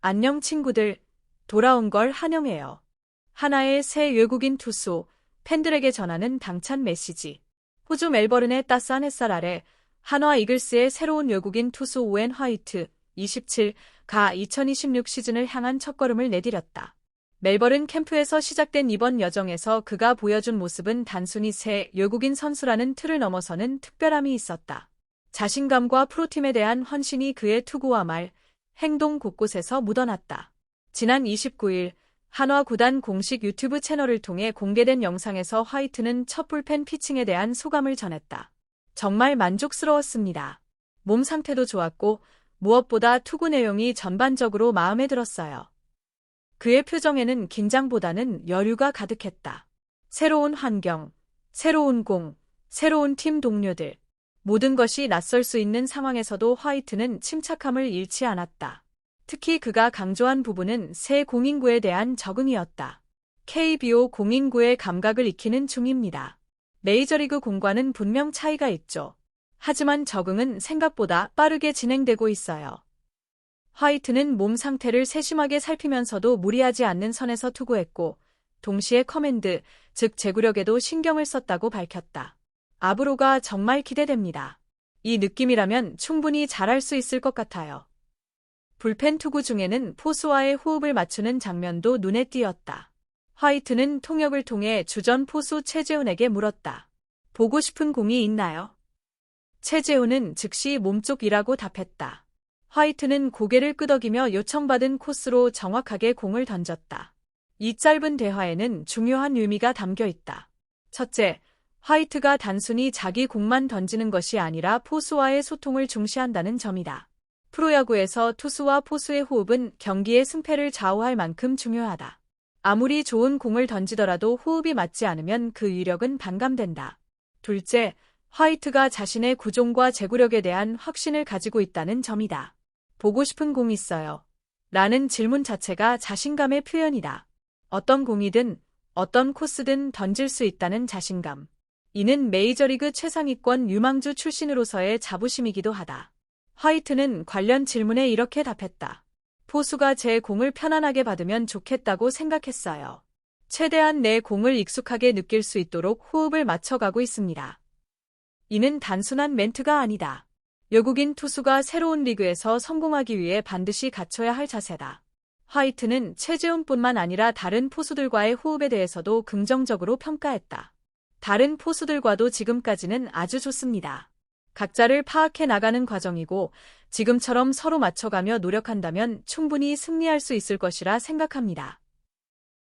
안녕 친구들, 돌아온 걸 환영해요. 하나의 새 외국인 투수, 팬들에게 전하는 당찬 메시지. 호주 멜버른의 따스한 햇살 아래 한화 이글스의 새로운 외국인 투수 오웬 화이트 27가 2026 시즌을 향한 첫걸음을 내디뎠다. 멜버른 캠프에서 시작된 이번 여정에서 그가 보여준 모습은 단순히 새 외국인 선수라는 틀을 넘어서는 특별함이 있었다. 자신감과 프로팀에 대한 헌신이 그의 투구와 말, 행동 곳곳에서 묻어났다. 지난 29일 한화 구단 공식 유튜브 채널을 통해 공개된 영상에서 화이트는 첫 불펜 피칭에 대한 소감을 전했다. 정말 만족스러웠습니다. 몸 상태도 좋았고 무엇보다 투구 내용이 전반적으로 마음에 들었어요. 그의 표정에는 긴장보다는 여유가 가득했다. 새로운 환경, 새로운 공, 새로운 팀 동료들. 모든 것이 낯설 수 있는 상황에서도 화이트는 침착함을 잃지 않았다. 특히 그가 강조한 부분은 새 공인구에 대한 적응이었다. KBO 공인구의 감각을 익히는 중입니다. 메이저리그 공과는 분명 차이가 있죠. 하지만 적응은 생각보다 빠르게 진행되고 있어요. 화이트는 몸 상태를 세심하게 살피면서도 무리하지 않는 선에서 투구했고, 동시에 커맨드, 즉 제구력에도 신경을 썼다고 밝혔다. 앞으로가 정말 기대됩니다. 이 느낌이라면 충분히 잘할 수 있을 것 같아요. 불펜 투구 중에는 포수와의 호흡을 맞추는 장면도 눈에 띄었다. 화이트는 통역을 통해 주전 포수 최재훈에게 물었다. 보고 싶은 공이 있나요? 최재훈은 즉시 몸쪽이라고 답했다. 화이트는 고개를 끄덕이며 요청받은 코스로 정확하게 공을 던졌다. 이 짧은 대화에는 중요한 의미가 담겨 있다. 첫째, 화이트가 단순히 자기 공만 던지는 것이 아니라 포수와의 소통을 중시한다는 점이다. 프로야구에서 투수와 포수의 호흡은 경기의 승패를 좌우할 만큼 중요하다. 아무리 좋은 공을 던지더라도 호흡이 맞지 않으면 그 위력은 반감된다. 둘째, 화이트가 자신의 구종과 제구력에 대한 확신을 가지고 있다는 점이다. 보고 싶은 공 있어요. 라는 질문 자체가 자신감의 표현이다. 어떤 공이든 어떤 코스든 던질 수 있다는 자신감. 이는 메이저리그 최상위권 유망주 출신으로서의 자부심이기도 하다. 화이트는 관련 질문에 이렇게 답했다. 포수가 제 공을 편안하게 받으면 좋겠다고 생각했어요. 최대한 내 공을 익숙하게 느낄 수 있도록 호흡을 맞춰가고 있습니다. 이는 단순한 멘트가 아니다. 외국인 투수가 새로운 리그에서 성공하기 위해 반드시 갖춰야 할 자세다. 화이트는 최재훈뿐만 아니라 다른 포수들과의 호흡에 대해서도 긍정적으로 평가했다. 다른 포수들과도 지금까지는 아주 좋습니다. 각자를 파악해 나가는 과정이고 지금처럼 서로 맞춰가며 노력한다면 충분히 승리할 수 있을 것이라 생각합니다.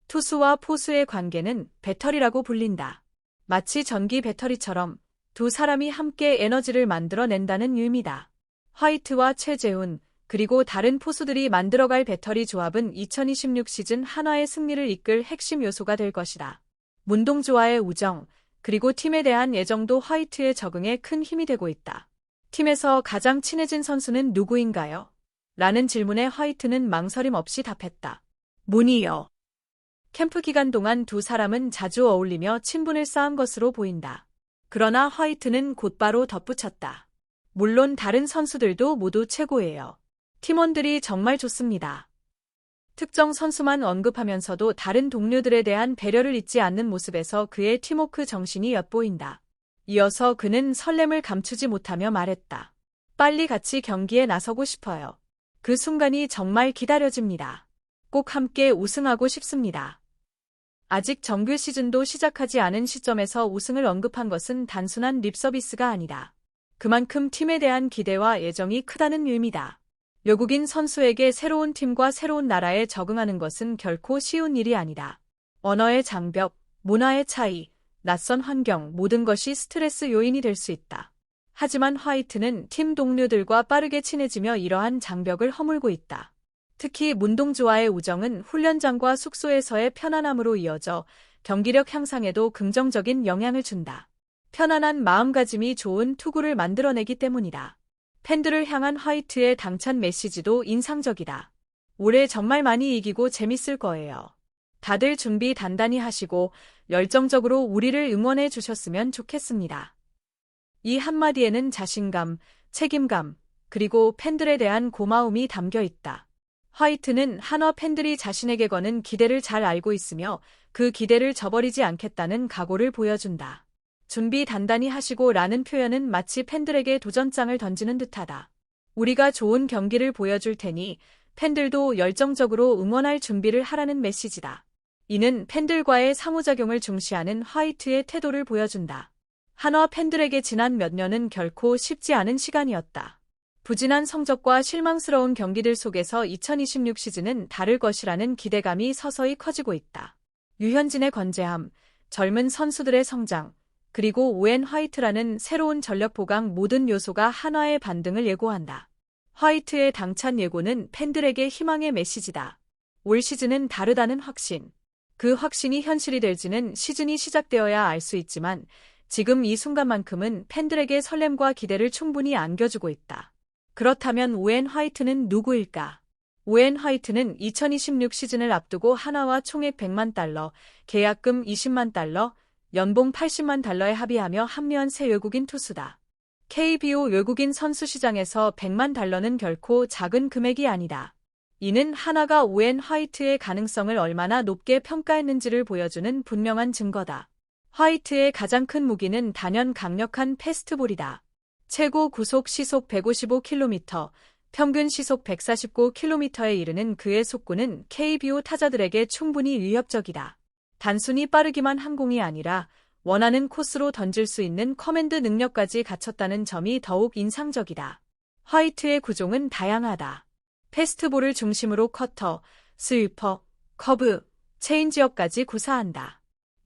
투수와 포수의 관계는 배터리라고 불린다. 마치 전기 배터리처럼 두 사람이 함께 에너지를 만들어낸다는 의미다. 화이트와 최재훈, 그리고 다른 포수들이 만들어갈 배터리 조합은 2026 시즌 한화의 승리를 이끌 핵심 요소가 될 것이다. 문동주와의 우정, 그리고 팀에 대한 애정도 화이트의 적응에 큰 힘이 되고 있다. 팀에서 가장 친해진 선수는 누구인가요? 라는 질문에 화이트는 망설임 없이 답했다. 문이요. 캠프 기간 동안 두 사람은 자주 어울리며 친분을 쌓은 것으로 보인다. 그러나 화이트는 곧바로 덧붙였다. 물론 다른 선수들도 모두 최고예요. 팀원들이 정말 좋습니다. 특정 선수만 언급하면서도 다른 동료들에 대한 배려를 잊지 않는 모습에서 그의 팀워크 정신이 엿보인다. 이어서 그는 설렘을 감추지 못하며 말했다. 빨리 같이 경기에 나서고 싶어요. 그 순간이 정말 기다려집니다. 꼭 함께 우승하고 싶습니다. 아직 정규 시즌도 시작하지 않은 시점에서 우승을 언급한 것은 단순한 립서비스가 아니다. 그만큼 팀에 대한 기대와 애정이 크다는 의미다. 외국인 선수에게 새로운 팀과 새로운 나라에 적응하는 것은 결코 쉬운 일이 아니다. 언어의 장벽, 문화의 차이, 낯선 환경, 모든 것이 스트레스 요인이 될 수 있다. 하지만 화이트는 팀 동료들과 빠르게 친해지며 이러한 장벽을 허물고 있다. 특히 문동주와의 우정은 훈련장과 숙소에서의 편안함으로 이어져 경기력 향상에도 긍정적인 영향을 준다. 편안한 마음가짐이 좋은 투구를 만들어내기 때문이다. 팬들을 향한 화이트의 당찬 메시지도 인상적이다. 올해 정말 많이 이기고 재밌을 거예요. 다들 준비 단단히 하시고 열정적으로 우리를 응원해 주셨으면 좋겠습니다. 이 한마디에는 자신감, 책임감, 그리고 팬들에 대한 고마움이 담겨 있다. 화이트는 한화 팬들이 자신에게 거는 기대를 잘 알고 있으며 그 기대를 저버리지 않겠다는 각오를 보여준다. 준비 단단히 하시고 라는 표현은 마치 팬들에게 도전장을 던지는 듯하다. 우리가 좋은 경기를 보여줄 테니 팬들도 열정적으로 응원할 준비를 하라는 메시지다. 이는 팬들과의 상호작용을 중시하는 화이트의 태도를 보여준다. 한화 팬들에게 지난 몇 년은 결코 쉽지 않은 시간이었다. 부진한 성적과 실망스러운 경기들 속에서 2026 시즌은 다를 것이라는 기대감이 서서히 커지고 있다. 류현진의 건재함, 젊은 선수들의 성장, 그리고 오웬 화이트라는 새로운 전력 보강 모든 요소가 한화의 반등을 예고한다. 화이트의 당찬 예고는 팬들에게 희망의 메시지다. 올 시즌은 다르다는 확신. 그 확신이 현실이 될지는 시즌이 시작되어야 알 수 있지만 지금 이 순간만큼은 팬들에게 설렘과 기대를 충분히 안겨주고 있다. 그렇다면 오웬 화이트는 누구일까? 오웬 화이트는 2026 시즌을 앞두고 한화와 총액 100만 달러, 계약금 20만 달러, 연봉 80만 달러에 합의하며 합류한 새 외국인 투수다. KBO 외국인 선수 시장에서 100만 달러는 결코 작은 금액이 아니다. 이는 한화가 오웬 화이트의 가능성을 얼마나 높게 평가했는지를 보여주는 분명한 증거다. 화이트의 가장 큰 무기는 단연 강력한 패스트볼이다. 최고 구속 시속 155km, 평균 시속 149km에 이르는 그의 속구는 KBO 타자들에게 충분히 위협적이다. 단순히 빠르기만 한 공이 아니라 원하는 코스로 던질 수 있는 커맨드 능력까지 갖췄다는 점이 더욱 인상적이다. 화이트의 구종은 다양하다. 패스트볼을 중심으로 커터, 스위퍼, 커브, 체인지업까지 구사한다.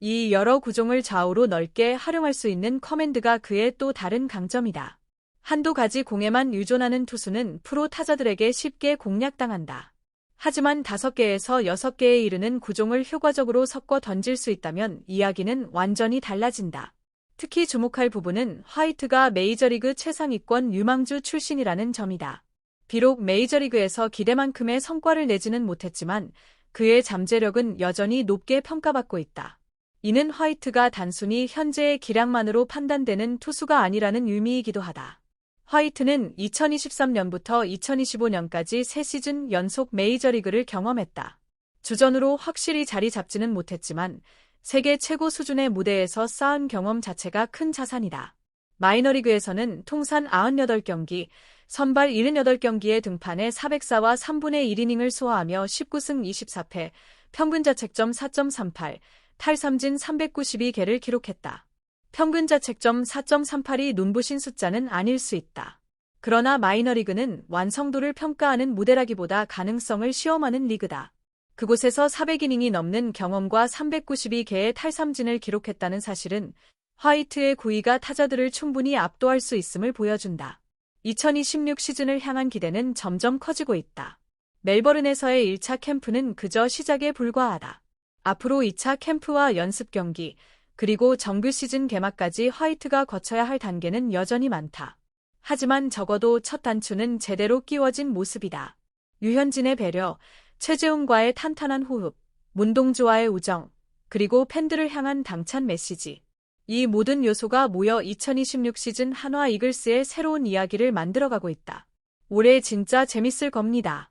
이 여러 구종을 좌우로 넓게 활용할 수 있는 커맨드가 그의 또 다른 강점이다. 한두 가지 공에만 의존하는 투수는 프로 타자들에게 쉽게 공략당한다. 하지만 5개에서 6개에 이르는 구종을 효과적으로 섞어 던질 수 있다면 이야기는 완전히 달라진다. 특히 주목할 부분은 화이트가 메이저리그 최상위권 유망주 출신이라는 점이다. 비록 메이저리그에서 기대만큼의 성과를 내지는 못했지만 그의 잠재력은 여전히 높게 평가받고 있다. 이는 화이트가 단순히 현재의 기량만으로 판단되는 투수가 아니라는 의미이기도 하다. 화이트는 2023년부터 2025년까지 3시즌 연속 메이저리그를 경험했다. 주전으로 확실히 자리 잡지는 못했지만 세계 최고 수준의 무대에서 쌓은 경험 자체가 큰 자산이다. 마이너리그에서는 통산 98경기, 선발 78경기에 등판해 404와 3분의 1이닝을 소화하며 19승 24패, 평균 자책점 4.38, 탈삼진 392개를 기록했다. 평균 자책점 4.38이 눈부신 숫자는 아닐 수 있다. 그러나 마이너리그는 완성도를 평가하는 무대라기보다 가능성을 시험하는 리그다. 그곳에서 400이닝이 넘는 경험과 392개의 탈삼진을 기록했다는 사실은 화이트의 구위가 타자들을 충분히 압도할 수 있음을 보여준다. 2026 시즌을 향한 기대는 점점 커지고 있다. 멜버른에서의 1차 캠프는 그저 시작에 불과하다. 앞으로 2차 캠프와 연습 경기, 그리고 정규 시즌 개막까지 화이트가 거쳐야 할 단계는 여전히 많다. 하지만 적어도 첫 단추는 제대로 끼워진 모습이다. 류현진의 배려, 최재훈과의 탄탄한 호흡, 문동주와의 우정, 그리고 팬들을 향한 당찬 메시지. 이 모든 요소가 모여 2026 시즌 한화 이글스의 새로운 이야기를 만들어가고 있다. 올해 진짜 재밌을 겁니다.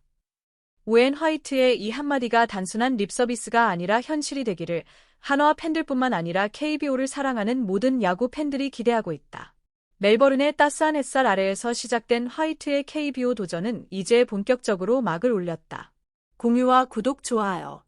오웬 화이트의 이 한마디가 단순한 립서비스가 아니라 현실이 되기를 한화 팬들뿐만 아니라 KBO를 사랑하는 모든 야구 팬들이 기대하고 있다. 멜버른의 따스한 햇살 아래에서 시작된 화이트의 KBO 도전은 이제 본격적으로 막을 올렸다. 공유와 구독, 좋아요.